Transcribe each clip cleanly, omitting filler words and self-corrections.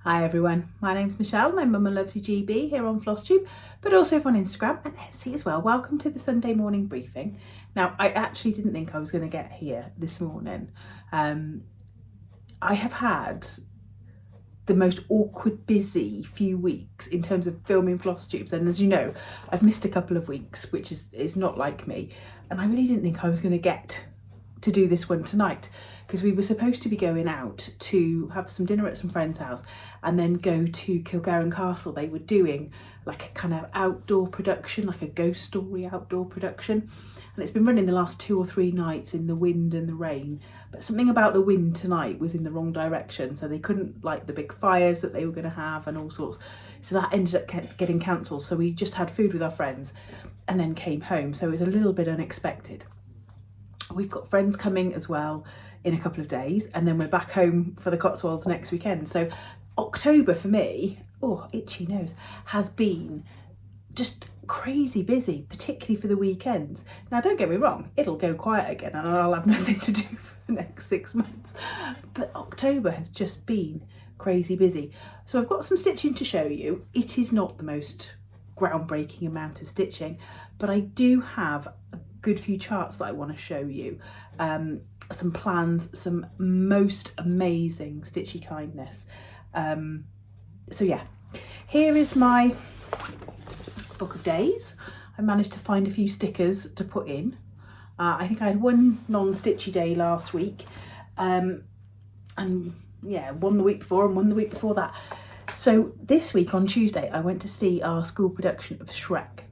Hi everyone, my name's Michelle and I'm Mama Loves You GB here on FlossTube, but also on Instagram and Etsy as well. Welcome to the Sunday morning briefing. Now, I actually didn't think I was going to get here this morning. I have had the most awkward, busy few weeks in terms of filming FlossTubes, and as you know, I've missed a couple of weeks, which is not like me, and I really didn't think I was going to get to do this one tonight because we were supposed to be going out to have some dinner at some friend's house and then go to Kilgarran Castle. They were doing like a kind of outdoor production, like a ghost story outdoor production, and it's been running the last 2 or 3 nights in the wind and the rain, but something about the wind tonight was in the wrong direction, so they couldn't light the big fires that they were going to have and all sorts, so that ended up getting cancelled. So we just had food with our friends and then came home, so it was a little bit unexpected. We've got friends coming as well in a couple of days, and then we're back home for the Cotswolds next weekend. So October for me, oh, itchy nose, has been just crazy busy, particularly for the weekends. Now, don't get me wrong, it'll go quiet again and I'll have nothing to do for the next 6 months. But October has just been crazy busy. So I've got some stitching to show you. It is not the most groundbreaking amount of stitching, but I do have a good few charts that I want to show you, some plans, some most amazing stitchy kindness. So yeah, here is my book of days. I managed to find a few stickers to put in. I think I had one non-stitchy day last week, and yeah, one the week before and one the week before that. So this week on Tuesday I went to see our school production of Shrek,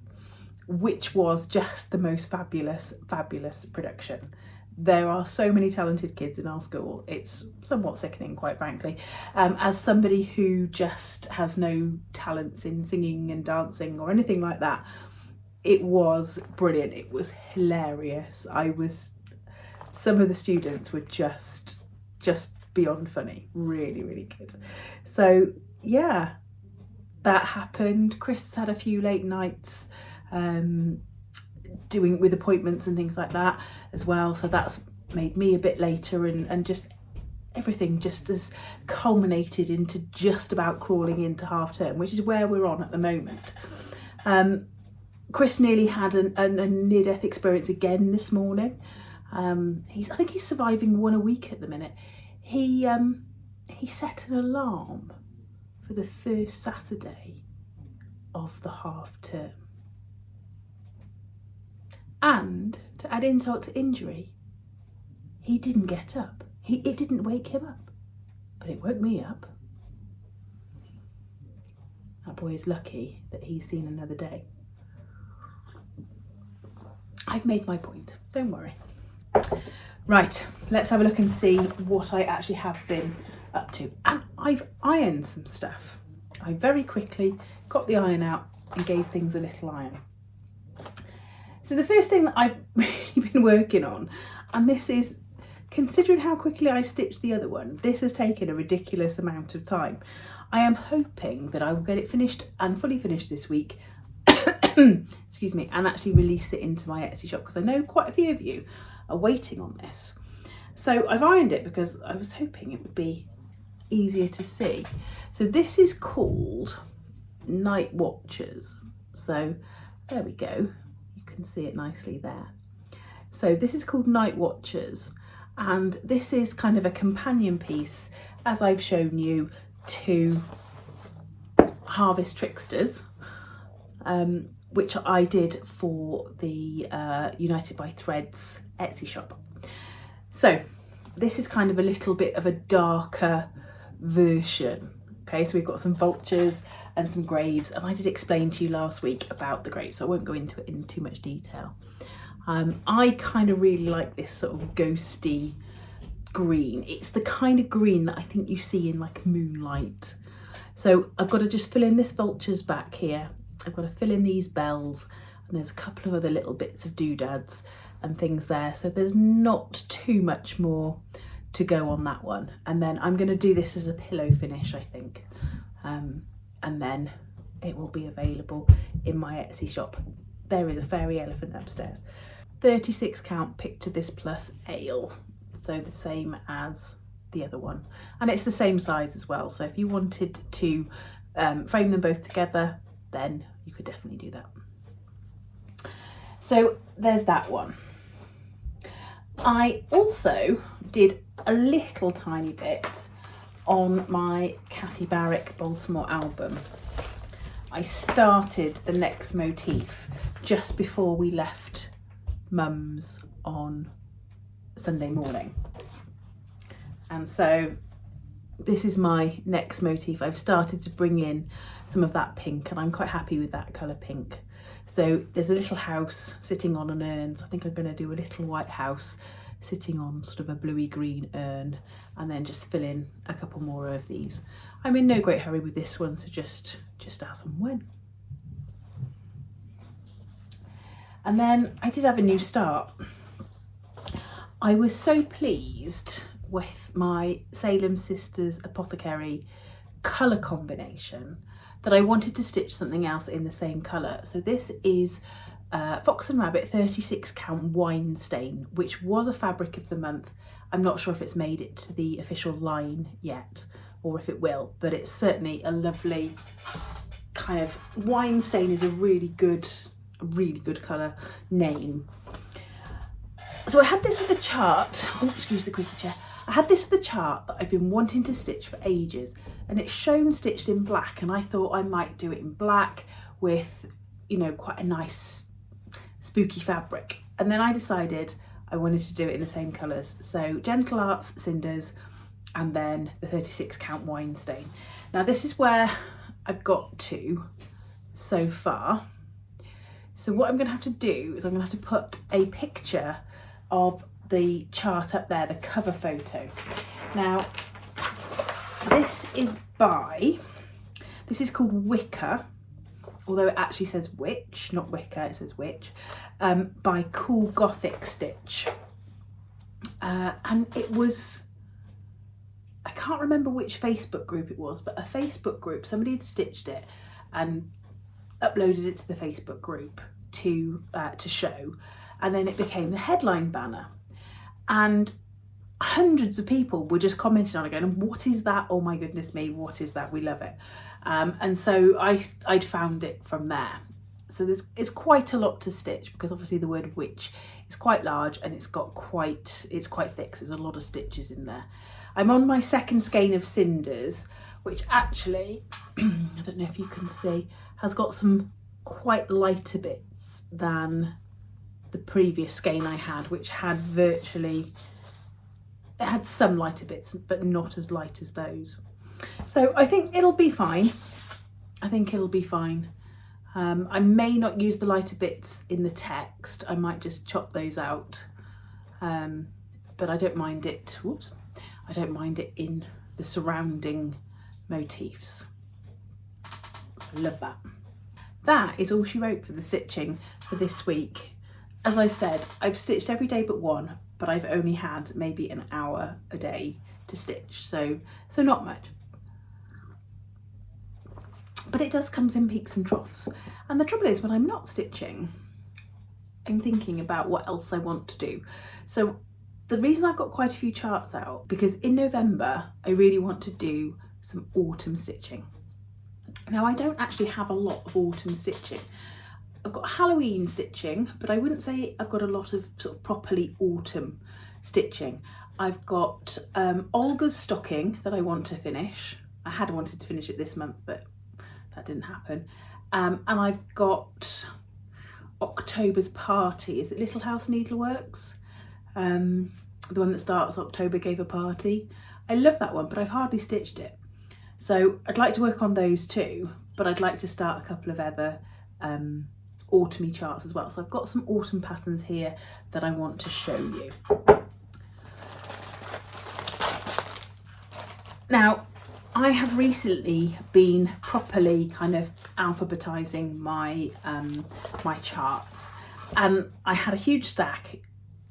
which was just the most fabulous production. There are so many talented kids in our school. It's somewhat sickening, quite frankly. As somebody who just has no talents in singing and dancing or anything like that, it was brilliant. It was hilarious. Some of the students were just beyond funny. Really, really good. So yeah, that happened. Chris has had a few late nights doing with appointments and things like that as well, so that's made me a bit later, and just everything just has culminated into just about crawling into half term, which is where we're on at the moment. Chris nearly had a near-death experience again this morning. I think he's surviving one a week at the minute. He set an alarm for the first Saturday of the half term. And to add insult to injury, he didn't get up. It didn't wake him up, but it woke me up. That boy is lucky that he's seen another day. I've made my point, don't worry. Right, let's have a look and see what I actually have been up to. And I've ironed some stuff. I very quickly got the iron out and gave things a little iron. So the first thing that I've really been working on, and this is, considering how quickly I stitched the other one, this has taken a ridiculous amount of time. I am hoping that I will get it finished and fully finished this week, excuse me, and actually release it into my Etsy shop, because I know quite a few of you are waiting on this. So I've ironed it because I was hoping it would be easier to see. So this is called Night Watchers. So there we go. Can see it nicely there. So this is called Night Watchers, and this is kind of a companion piece, as I've shown you, to Harvest Tricksters, which I did for the United by Threads Etsy shop. So this is kind of a little bit of a darker version. Okay, so we've got some vultures and some graves, and I did explain to you last week about the graves, so I won't go into it in too much detail. I kind of really like this sort of ghosty green. It's the kind of green that I think you see in like moonlight. So I've got to just fill in this vulture's back here. I've got to fill in these bells, and there's a couple of other little bits of doodads and things there. So there's not too much more to go on that one. And then I'm going to do this as a pillow finish, I think. And then it will be available in my Etsy shop. There is a fairy elephant upstairs. 36 count Picture This Plus ale. So the same as the other one, and it's the same size as well, so if you wanted to frame them both together, then you could definitely do that. So there's that one. I also did a little tiny bit on my Kathy Barrick Baltimore album. I started the next motif just before we left Mum's on Sunday morning. And so this is my next motif. I've started to bring in some of that pink, and I'm quite happy with that colour pink. So there's a little house sitting on an urn, so I think I'm going to do a little white house sitting on sort of a bluey green urn, and then just fill in a couple more of these. I'm in no great hurry with this one, so just as and when. And then I did have a new start. I was so pleased with my Salem Sisters Apothecary colour combination that I wanted to stitch something else in the same colour. So this is Fox and Rabbit 36 count wine stain, which was a fabric of the month. I'm not sure if it's made it to the official line yet or if it will, but it's certainly a lovely kind of wine stain. Is a really good colour name. So I had this as a chart. Oh, excuse the creaky chair. I had this as the chart that I've been wanting to stitch for ages, and it's shown stitched in black, and I thought I might do it in black with, you know, quite a nice spooky fabric. And then I decided I wanted to do it in the same colours. So Gentle Arts Cinders and then the 36 count wine stain. Now this is where I've got to so far. So what I'm going to have to do is I'm going to have to put a picture of the chart up there, the cover photo. Now this is called Wicker, although it actually says Witch, not Wicker, it says Witch, by Cool Gothic Stitch. And it was, I can't remember which Facebook group it was, but a Facebook group, somebody had stitched it and uploaded it to the Facebook group to show, and then it became the headline banner. And hundreds of people were just commenting on it going, what is that? Oh my goodness me, what is that? We love it. And so I'd found it from there. So it's quite a lot to stitch, because obviously the word witch is quite large and it's quite thick, so there's a lot of stitches in there. I'm on my second skein of Cinders, which actually, I don't know if you can see, has got some quite lighter bits than the previous skein I had, which had virtually, it had some lighter bits but not as light as those. So I think it'll be fine. I think it'll be fine. I may not use the lighter bits in the text. I might just chop those out. But I don't mind it. Whoops. I don't mind it in the surrounding motifs. I love that. That is all she wrote for the stitching for this week. As I said, I've stitched every day but one, but I've only had maybe an hour a day to stitch, so not much. But it does come in peaks and troughs. And the trouble is, when I'm not stitching, I'm thinking about what else I want to do. So the reason I've got quite a few charts out, because in November, I really want to do some autumn stitching. Now, I don't actually have a lot of autumn stitching. I've got Halloween stitching, but I wouldn't say I've got a lot of sort of properly autumn stitching. I've got Olga's stocking that I want to finish. I had wanted to finish it this month, but that didn't happen. And I've got October's party. Is it Little House Needleworks? The one that starts October Gave a Party. I love that one, but I've hardly stitched it. So I'd like to work on those too, but I'd like to start a couple of other autumny charts as well. So I've got some autumn patterns here that I want to show you. Now, I have recently been properly kind of alphabetizing my my charts, and I had a huge stack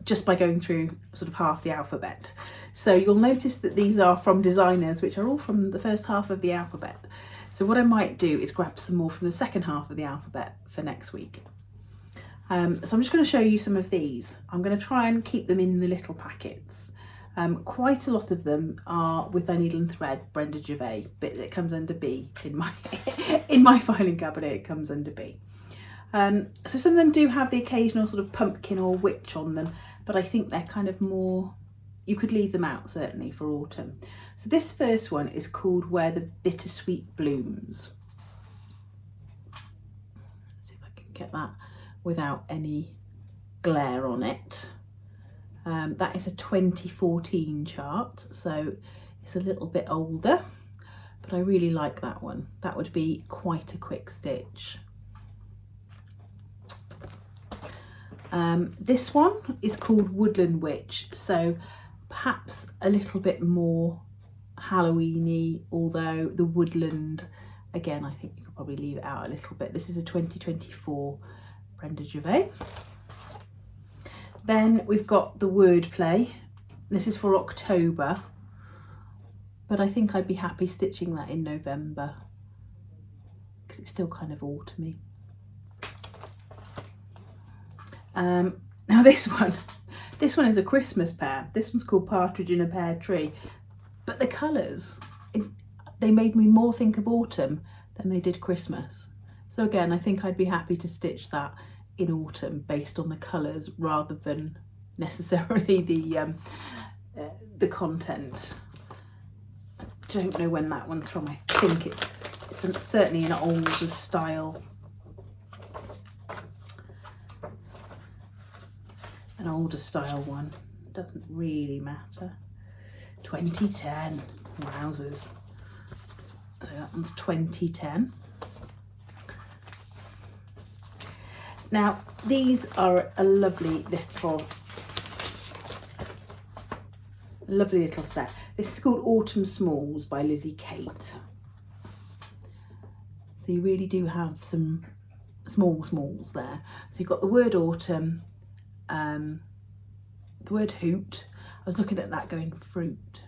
just by going through sort of half the alphabet. So you'll notice that these are from designers, which are all from the first half of the alphabet. So what I might do is grab some more from the second half of the alphabet for next week. So I'm just going to show you some of these. I'm going to try and keep them in the little packets. Quite a lot of them are with their needle and thread, Brenda Gervais, but it comes under B in my in my filing cabinet. It comes under B. So some of them do have the occasional sort of pumpkin or witch on them, but I think they're kind of more, you could leave them out certainly for autumn. So this first one is called Where the Bittersweet Blooms. Let's see if I can get that without any glare on it. That is a 2014 chart, so it's a little bit older, but I really like that one. That would be quite a quick stitch. This one is called Woodland Witch, so perhaps a little bit more Halloweeny, although the woodland, again, I think you could probably leave it out a little bit. This is a 2024 Brenda Gervais. Then we've got the Wordplay. This is for October, but I think I'd be happy stitching that in November because it's still kind of autumny. Now this one is a Christmas pear. This one's called Partridge in a Pear Tree, but the colours, they made me more think of autumn than they did Christmas. So again, I think I'd be happy to stitch that in autumn based on the colours rather than necessarily the content. I don't know when that one's from. I think it's certainly an older style. An older style one. Doesn't really matter. 2010. Wowzers. So that one's 2010. Now these are a lovely little set. This is called Autumn Smalls by Lizzie Kate. So you really do have some smalls there. So you've got the word autumn, the word hoot. I was looking at that going fruit,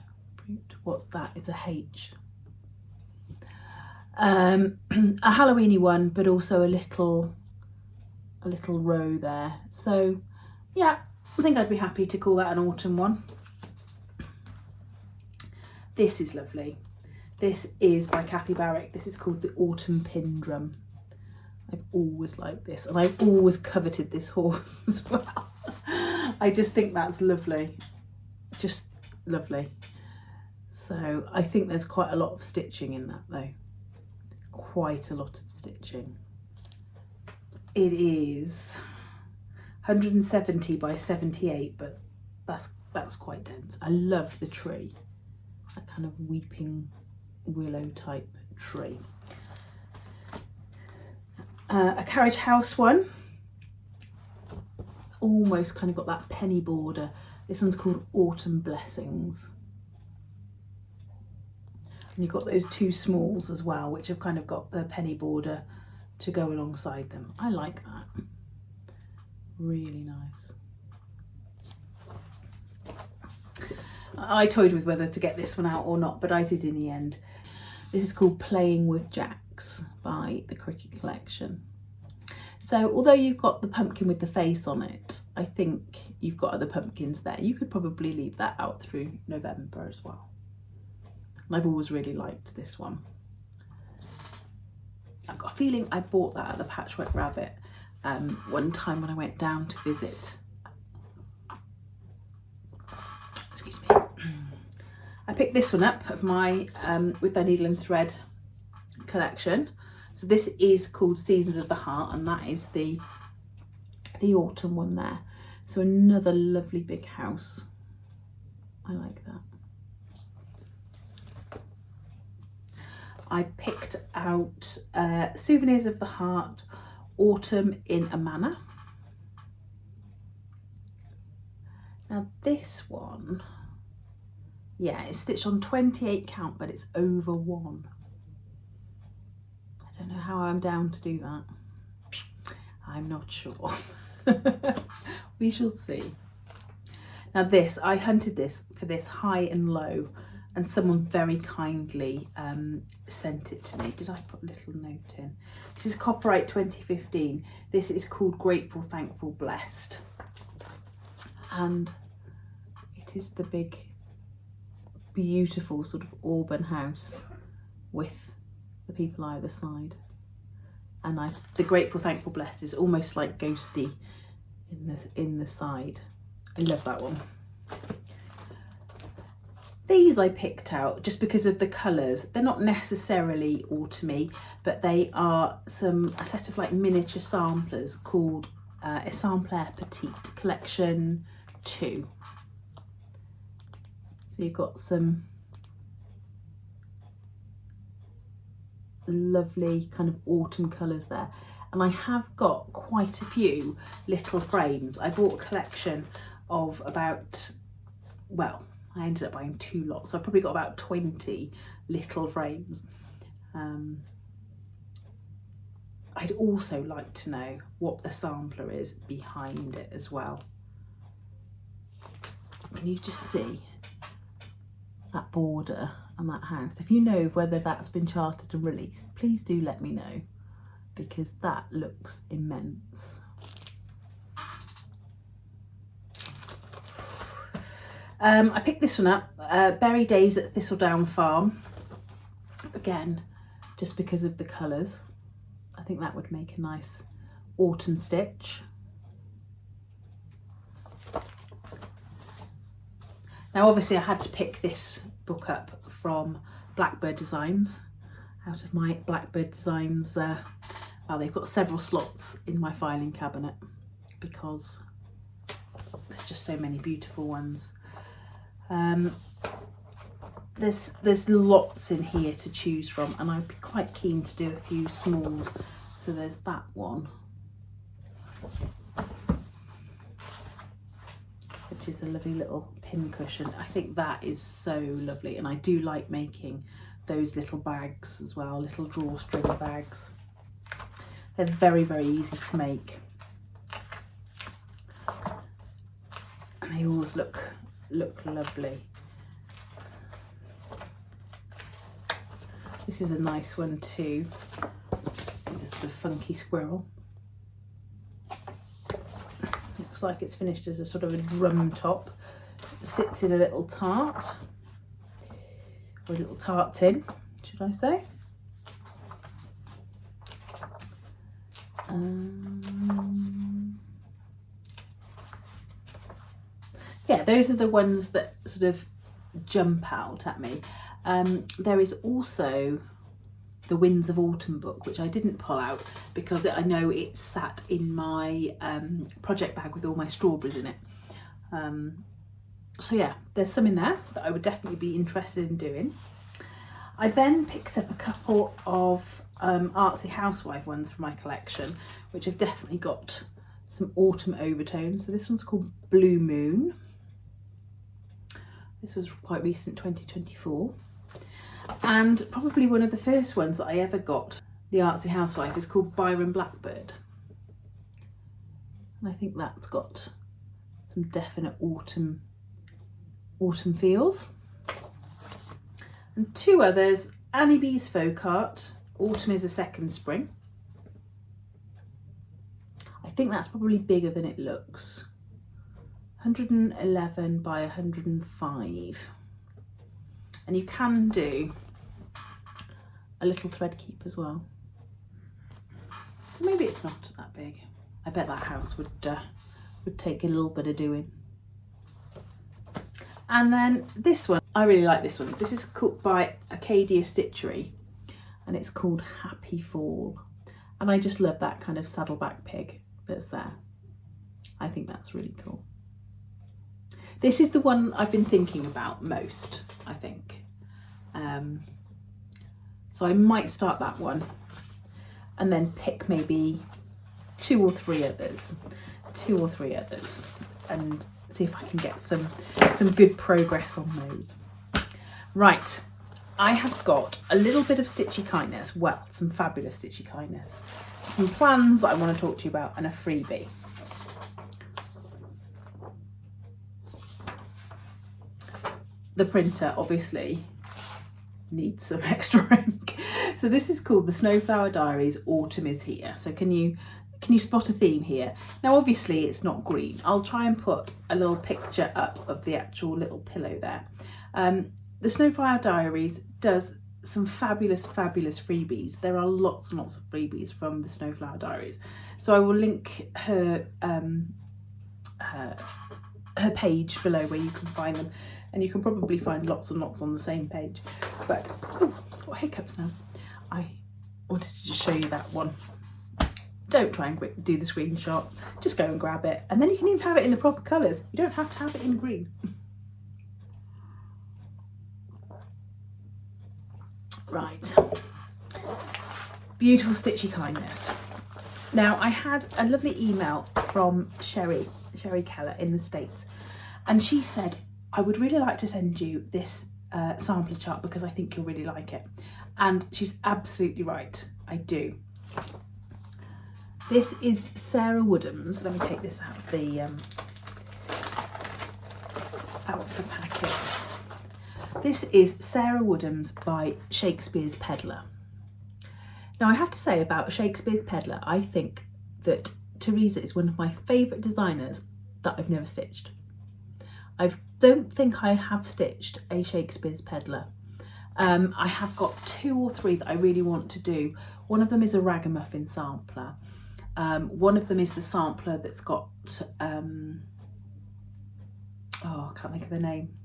what's that? It's a H. A Halloweeny one, but also a little row there. So yeah, I think I'd be happy to call that an autumn one. This is lovely. This is by Kathy Barrick. This is called the Autumn Pin Drum. I've always liked this, and I've always coveted this horse as well. I just think that's lovely, just lovely. So I think there's quite a lot of stitching in that though, quite a lot of stitching. It is 170 by 78, but that's quite dense. I love the tree, that kind of weeping willow type tree. A Carriage House one, almost kind of got that penny border. This one's called Autumn Blessings. And you've got those two smalls as well, which have kind of got the penny border to go alongside them. I like that. Really nice. I toyed with whether to get this one out or not, but I did in the end. This is called Playing with Jacks by the Cricket Collection. So although you've got the pumpkin with the face on it, I think you've got other pumpkins there. You could probably leave that out through November as well. And I've always really liked this one. I've got a feeling I bought that at the Patchwork Rabbit one time when I went down to visit. Excuse me. I picked this one up of my with their needle and thread collection. So this is called Seasons of the Heart, and that is the autumn one there. So another lovely big house. I like that. I picked out Souvenirs of the Heart, Autumn in a Manor. Now this one, yeah, it's stitched on 28 count, but it's over 1. I don't know how I'm down to do that. I'm not sure. We shall see. Now this, I hunted this for this high and low, and someone very kindly sent it to me. Did I put a little note in? This is copyright 2015. This is called Grateful, Thankful, Blessed. And it is the big beautiful sort of Auburn house with the people either side. And the Grateful, Thankful, Blessed is almost like ghosty in the side. I love that one. These I picked out just because of the colours. They're not necessarily autumny, but they are a set of like miniature samplers called Exemplaire Petite Collection 2. So you've got some lovely kind of autumn colours there. And I have got quite a few little frames. I bought a collection of about, well, I ended up buying 2 lots, so I've probably got about 20 little frames. I'd also like to know what the sampler is behind it as well. Can you just see that border and that house? If you know whether that's been charted and released, please do let me know, because that looks immense. I picked this one up, Berry Days at Thistledown Farm. Again, just because of the colours. I think that would make a nice autumn stitch. Now obviously I had to pick this book up from Blackbird Designs, out of my Blackbird Designs, well, they've got several slots in my filing cabinet because there's just so many beautiful ones. There's lots in here to choose from, and I'd be quite keen to do a few smalls. So there's that one, which is a lovely little pin cushion. I think that is so lovely, and I do like making those little bags as well, little drawstring bags. They're very, very easy to make, and they always look lovely. This is a nice one too, just a funky squirrel. Looks like it's finished as a sort of a drum top. It sits in a little tart, or a little tart tin, should I say. Yeah, those are the ones that sort of jump out at me. There is also the Winds of Autumn book, which I didn't pull out because I know it's sat in my project bag with all my strawberries in it. So yeah, there's some in there that I would definitely be interested in doing. I then picked up a couple of artsy housewife ones from my collection, which have definitely got some autumn overtones. So this one's called Blue Moon. This was quite recent, 2024. And probably one of the first ones that I ever got, the artsy housewife, is called Byron Blackbird. And I think that's got some definite autumn feels. And 2 others, Annie B's Folk Art, Autumn is a Second Spring. I think that's probably bigger than it looks. 111 by 105. And you can do a little thread keep as well. So maybe it's not that big. I bet that house would take a little bit of doing. And then this one, I really like this one. This is cooked by Acadia Stitchery, and it's called Happy Fall. And I just love that kind of saddleback pig that's there. I think that's really cool. This is the one I've been thinking about most, I think. So I might start that one and then pick maybe 2 or 3 others. 2 or 3 others, and see if I can get some good progress on those. Right, I have got a little bit of Stitchy kindness, well, some fabulous Stitchy kindness, some plans that I want to talk to you about, and a freebie. The printer obviously needs some extra ink. So this is called the Snowflower Diaries Autumn is Here. So can you spot a theme here? Now obviously it's not green. I'll try and put a little picture up of the actual little pillow there. the Snowflower Diaries does some fabulous freebies. There are lots and lots of freebies from the Snowflower Diaries, so I will link her her page below where you can find them, and you can probably find lots and lots on the same page. But oh, got hiccups now. I wanted to just show you that one. Don't try and do the screenshot, just go and grab it, and then you can even have it in the proper colours. You don't have to have it in green. Right, beautiful Stitchy kindness. Now, I had a lovely email from Sherry Keller in the States, and she said, I would really like to send you this sampler chart because I think you'll really like it. And she's absolutely right, I do. This is Sarah Woodham's. Let me take this out of the packet. This is Sarah Woodham's by Shakespeare's Peddler. Now, I have to say about Shakespeare's Peddler, I think that Teresa is one of my favourite designers that I've never stitched. I don't think I have stitched a Shakespeare's Peddler. I have got 2 or 3 that I really want to do. One of them is a ragamuffin sampler. One of them is the sampler that's got, oh, I can't think of the name.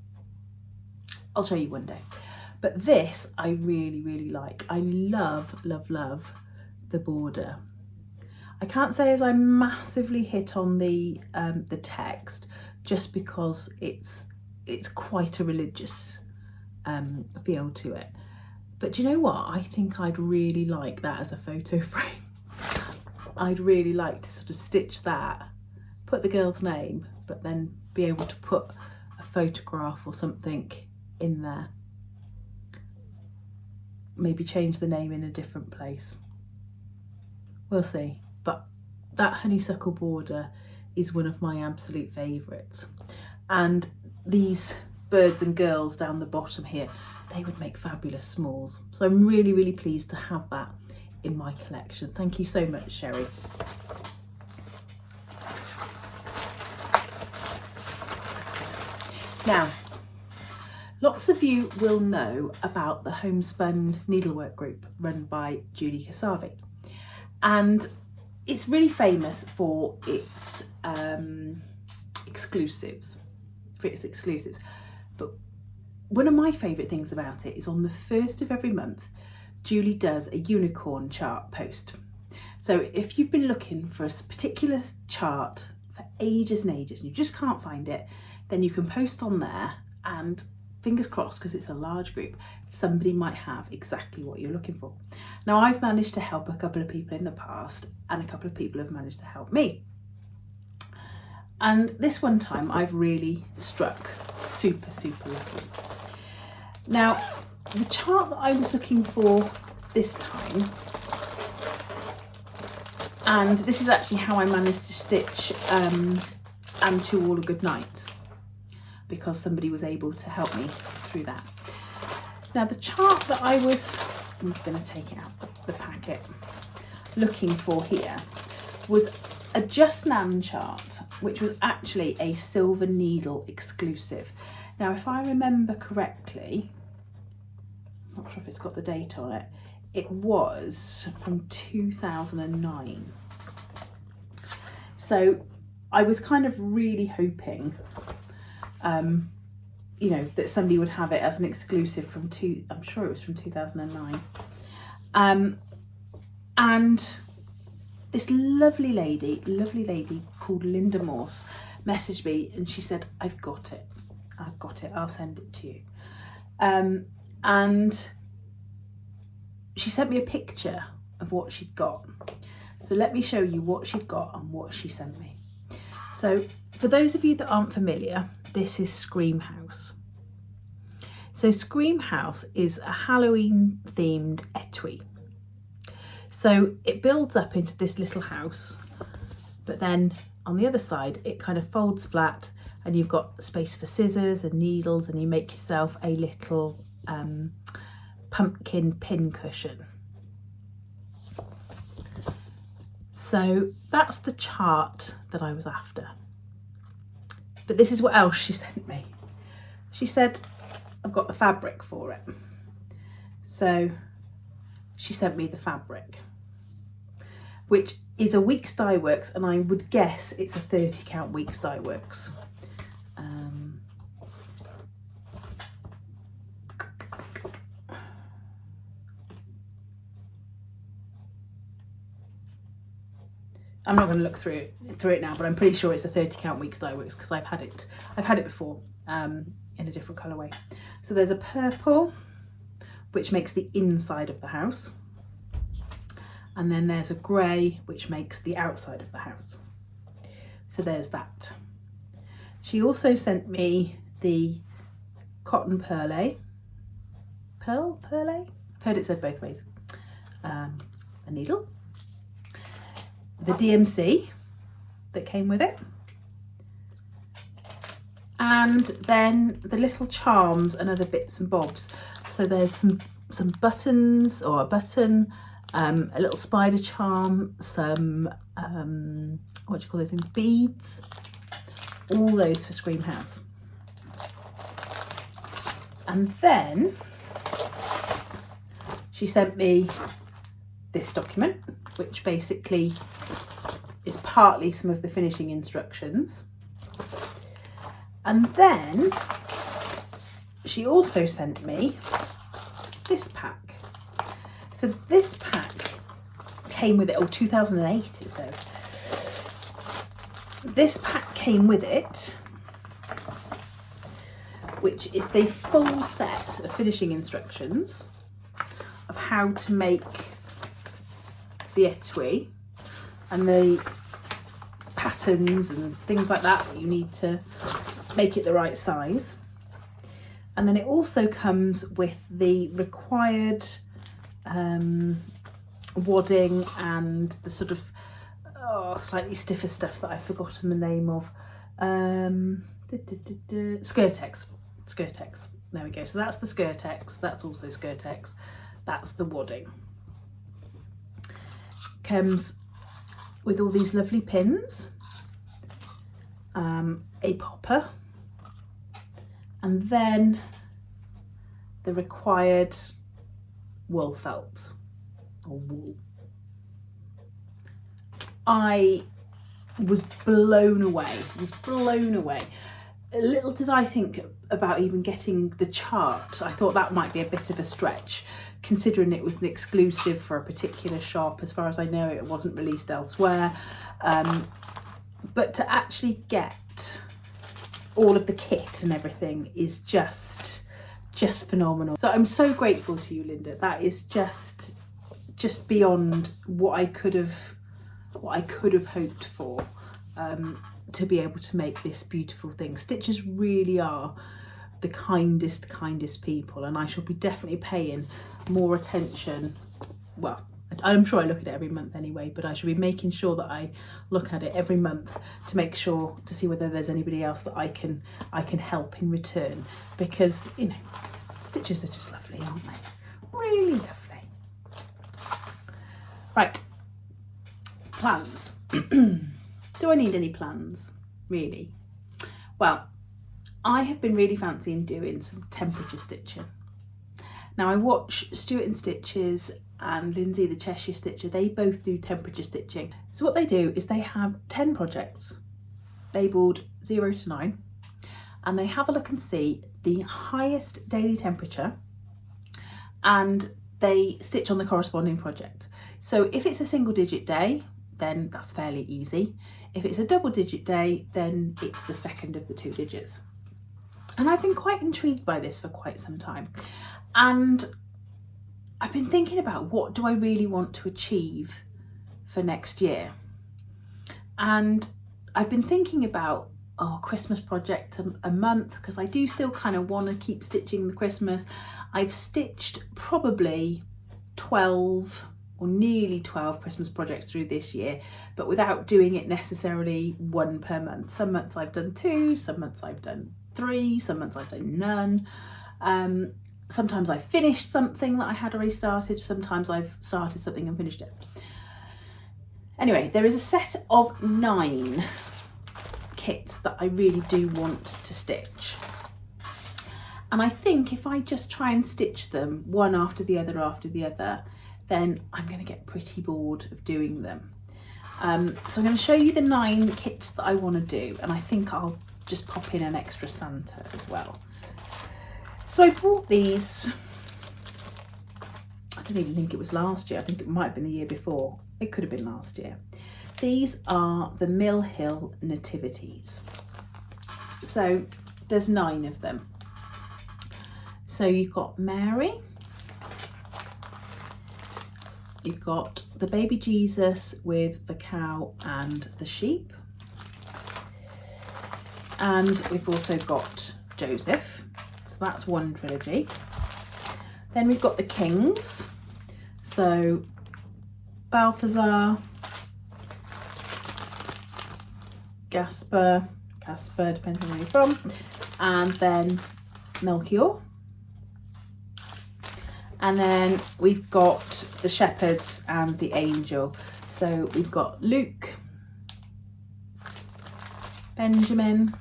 I'll show you one day. But this I really like. I love the border. I can't say as I massively hit on the text, just because it's quite a religious feel to it. But do you know what? I think I'd really like that as a photo frame. I'd really like to sort of stitch that, put the girl's name, but then be able to put a photograph or something in there. Maybe change the name in a different place. We'll see. But that honeysuckle border is one of my absolute favourites. And these birds and girls down the bottom here, they would make fabulous smalls. So I'm really pleased to have that in my collection. Thank you so much, Sherry. Now, lots of you will know about the Homespun Needlework group run by Julie Kasavi, and it's really famous for its exclusives. But one of my favourite things about it is on the 1st of every month, Julie does a unicorn chart post. So if you've been looking for a particular chart for ages and ages and you just can't find it, then you can post on there, and fingers crossed, because it's a large group, somebody might have exactly what you're looking for. Now, I've managed to help a couple of people in the past, and a couple of people have managed to help me. And this one time I've really struck super lucky. Now, the chart that I was looking for this time, and this is actually how I managed to stitch And To All a Good Night, because somebody was able to help me through that. Now, the chart that I'm just going to take it out of the packet, looking for here was a Just Nan chart, which was actually a Silver Needle exclusive. Now, if I remember correctly, I'm not sure if it's got the date on it, it was from 2009. So I was kind of really hoping, you know, that somebody would have it as an exclusive from I'm sure it was from 2009. And this lovely lady called Linda Morse messaged me, and she said, I've got it, I'll send it to you. And she sent me a picture of what she'd got. So let me show you what she'd got and what she sent me. So for those of you that aren't familiar, this is Scream House. So Scream House is a Halloween themed etui. So it builds up into this little house, but then on the other side, it kind of folds flat, and you've got space for scissors and needles, and you make yourself a little pumpkin pin cushion. So that's the chart that I was after. But this is what else she sent me. She said, I've got the fabric for it. So she sent me the fabric, which is a Weeks Dye Works, and I would guess it's a 30 count Weeks Dye Works. I'm not going to look through it now, but I'm pretty sure it's a 30 count Weeks Dye Works because I've had it before in a different colourway. So there's a purple, which makes the inside of the house, and then there's a grey, which makes the outside of the house. So there's that. She also sent me the cotton perle. I've heard it said both ways. A needle. The DMC that came with it, and then the little charms and other bits and bobs. So there's some buttons, or a button, a little spider charm, some what do you call those things, beads, all those for Scream House. And then she sent me this document, which basically is partly some of the finishing instructions. And then she also sent me this pack. So this pack came with it, 2008 it says. This pack came with it, which is the full set of finishing instructions of how to make the etui and the patterns and things like that you need to make it the right size. And then it also comes with the required wadding and the sort of slightly stiffer stuff that I've forgotten the name of. Skirtex. There we go. So that's the Skirtex. That's also Skirtex. That's the wadding. Comes with all these lovely pins, a popper, and then the required wool felt, or wool. I was blown away, Little did I think about even getting the chart. I thought that might be a bit of a stretch, considering it was an exclusive for a particular shop. As far as I know, it wasn't released elsewhere. But to actually get all of the kit and everything is just phenomenal. So I'm so grateful to you, Linda. That is just beyond what I could have hoped for. To be able to make this beautiful thing. Stitchers really are the kindest people, and I shall be definitely paying more attention. Well, I'm sure I look at it every month anyway, but I shall be making sure that I look at it every month to make sure to see whether there's anybody else that I can help in return, because you know, stitchers are just lovely, aren't they? Really lovely. Right, plans. Do I need any plans, really? Well, I have been really fancying doing some temperature stitching. Now I watch Stuart and Stitches and Lindsay the Cheshire Stitcher. They both do temperature stitching. So what they do is they have 10 projects labelled 0 to 9, and they have a look and see the highest daily temperature, and they stitch on the corresponding project. So if it's a single digit day, then that's fairly easy. If it's a double digit day, then it's the second of the 2 digits. And I've been quite intrigued by this for quite some time. And I've been thinking about, what do I really want to achieve for next year? And I've been thinking about Christmas project a month, because I do still kind of want to keep stitching the Christmas. I've stitched probably 12 or nearly 12 Christmas projects through this year, but without doing it necessarily one per month. Some months I've done 2, some months I've done 3, some months I've done none. Sometimes I've finished something that I had already started, sometimes I've started something and finished it. Anyway, there is a set of 9 kits that I really do want to stitch. And I think if I just try and stitch them one after the other, then I'm going to get pretty bored of doing them. So I'm going to show you the 9 kits that I want to do, and I think I'll just pop in an extra Santa as well. So I bought these, I don't even think it was last year, I think it might have been the year before. It could have been last year. These are the Mill Hill Nativities. So there's 9 of them. So you've got Mary, you've got the baby Jesus with the cow and the sheep, and we've also got Joseph, so that's one trilogy. Then we've got the kings, so Balthazar, Casper, depends on where you're from, and then Melchior. And then we've got the shepherds and the angel. So we've got Luke, Benjamin,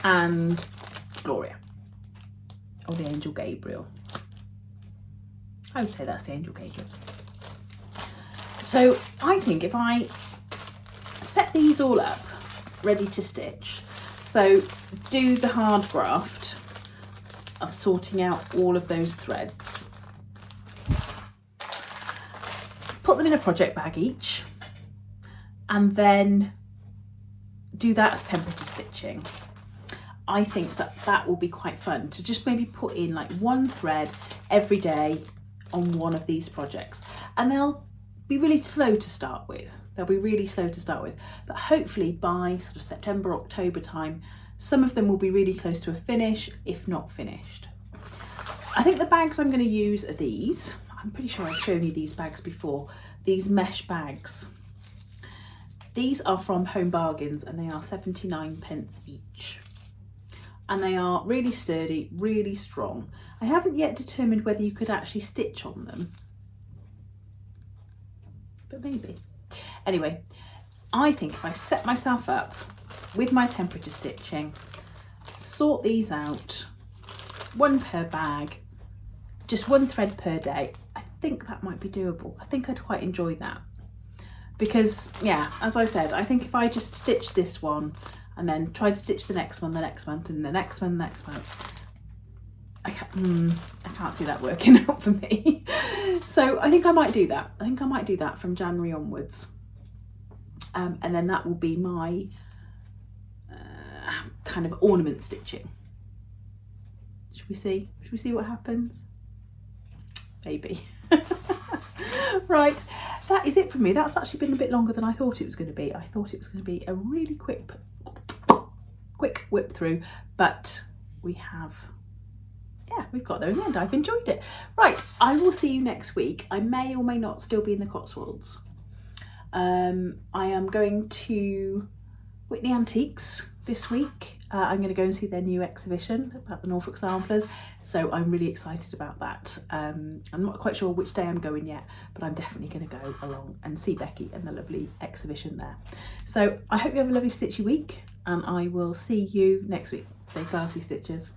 and Gloria, or the angel Gabriel. I would say that's the angel Gabriel. So I think if I set these all up ready to stitch, so do the hard graft of sorting out all of those threads, put them in a project bag each, and then do that as temperature stitching. I think that that will be quite fun to just maybe put in like one thread every day on one of these projects, and they'll be really slow to start with. But hopefully by sort of September, October time, some of them will be really close to a finish, if not finished. I think the bags I'm going to use are these. I'm pretty sure I've shown you these bags before. These mesh bags. These are from Home Bargains, and they are 79p each. And they are really sturdy, really strong. I haven't yet determined whether you could actually stitch on them, but maybe. Anyway, I think if I set myself up with my temperature stitching, sort these out, one per bag, just one thread per day, I think that might be doable. I think I'd quite enjoy that, because yeah, as I said, I think if I just stitch this one and then try to stitch the next one the next month and the next one the next month, I can't see that working out for me. So I think I might do that. I think I might do that from January onwards. And then that will be my kind of ornament stitching. Should we see? Should we see what happens? Maybe. Right, that is it from me. That's actually been a bit longer than I thought it was going to be. I thought it was going to be a really quick whip through, but we've got there in the end. I've enjoyed it. Right, I will see you next week. I may or may not still be in the Cotswolds. I am going to Whitney Antiques this week. I'm going to go and see their new exhibition about the Norfolk samplers, so I'm really excited about that. I'm not quite sure which day I'm going yet, but I'm definitely going to go along and see Becky and the lovely exhibition there. So I hope you have a lovely stitchy week, and I will see you next week. Stay classy, stitchers.